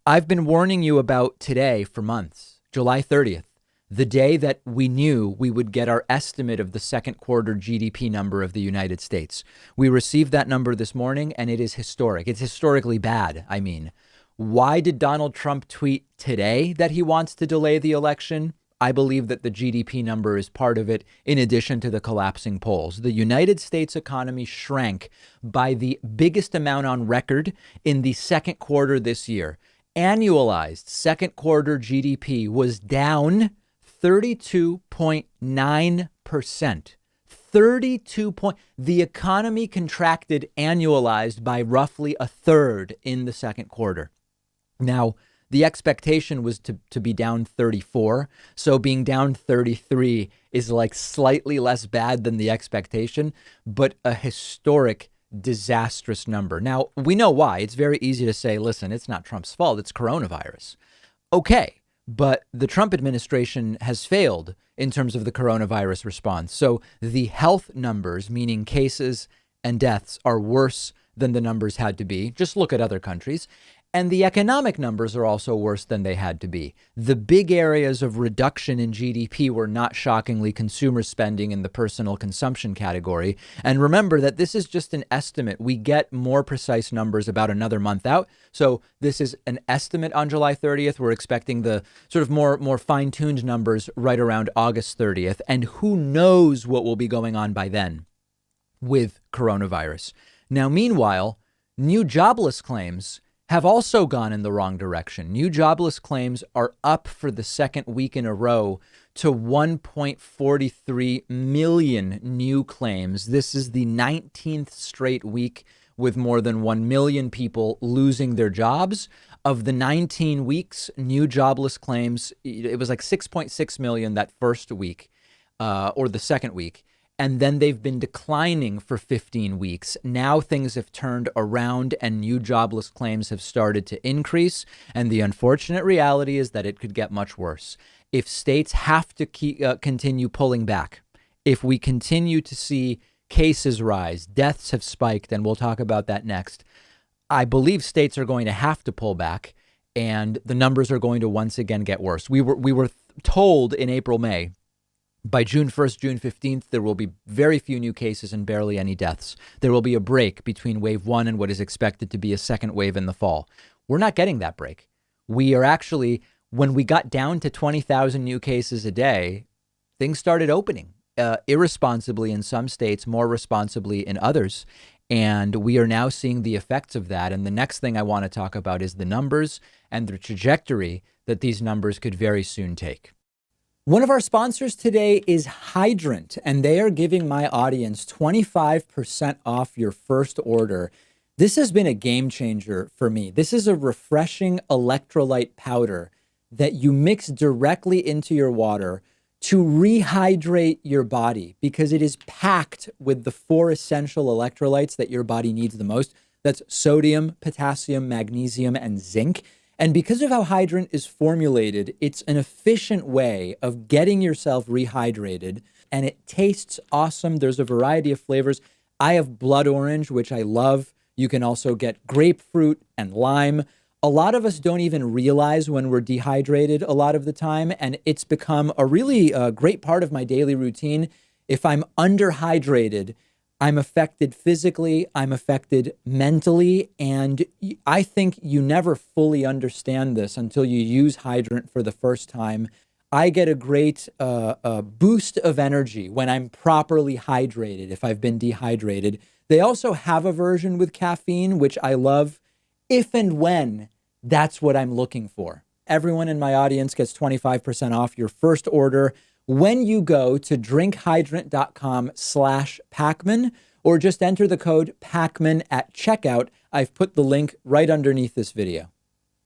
I've been warning you about today for months, July 30th, the day that we knew we would get our estimate of the second quarter GDP number of the United States. We received that number this morning, and it is historic. It's historically bad, I mean. Why did Donald Trump tweet today that he wants to delay the election? I believe that the GDP number is part of it, in addition to the collapsing polls. The United States economy shrank by the biggest amount on record in the second quarter this year. Annualized second quarter GDP was down 32.9%. 32 point. The economy contracted annualized by roughly a third in the second quarter. Now, the expectation was to be down 34. So being down 33 is like slightly less bad than the expectation, but a historic disastrous number. Now, we know why. It's very easy to say, listen, it's not Trump's fault. It's coronavirus. Okay, but the Trump administration has failed in terms of the coronavirus response. So the health numbers, meaning cases and deaths, are worse than the numbers had to be. Just look at other countries. And the economic numbers are also worse than they had to be. The big areas of reduction in GDP were not shockingly consumer spending in the personal consumption category. And remember that this is just an estimate. We get more precise numbers about another month out. So this is an estimate on July 30th. We're expecting the sort of more fine-tuned numbers right around August 30th. And who knows what will be going on by then with coronavirus. Now, meanwhile, new jobless claims have also gone in the wrong direction. New jobless claims are up for the second week in a row to 1.43 million new claims. This is the 19th straight week with more than 1 million people losing their jobs. Of the 19 weeks, new jobless claims, it was like 6.6 million that first week or the second week. And then they've been declining for 15 weeks. Now things have turned around and new jobless claims have started to increase. And the unfortunate reality is that it could get much worse. If states have to continue pulling back, if we continue to see cases rise, deaths have spiked, and we'll talk about that next, I believe states are going to have to pull back and the numbers are going to once again get worse. We were told in April, May, by June 1st, June 15th, there will be very few new cases and barely any deaths. There will be a break between wave one and what is expected to be a second wave in the fall. We're not getting that break. We are actually, when we got down to 20,000 new cases a day, things started opening irresponsibly in some states, more responsibly in others. And we are now seeing the effects of that. And the next thing I want to talk about is the numbers and the trajectory that these numbers could very soon take. One of our sponsors today is Hydrant, and they are giving my audience 25% off your first order. This has been a game changer for me. This is a refreshing electrolyte powder that you mix directly into your water to rehydrate your body because it is packed with the 4 essential electrolytes that your body needs the most. That's sodium, potassium, magnesium, and zinc. And because of how Hydrant is formulated, it's an efficient way of getting yourself rehydrated, and it tastes awesome. There's a variety of flavors. I have blood orange, which I love. You can also get grapefruit and lime. A lot of us don't even realize when we're dehydrated a lot of the time, and it's become a really great part of my daily routine. If I'm underhydrated, I'm affected physically, I'm affected mentally, and I think you never fully understand this until you use Hydrant for the first time. I get a great boost of energy when I'm properly hydrated, if I've been dehydrated. They also have a version with caffeine, which I love, if and when that's what I'm looking for. Everyone in my audience gets 25% off your first order when you go to drinkhydrant.com/Pakman or just enter the code Pakman at checkout. I've put the link right underneath this video.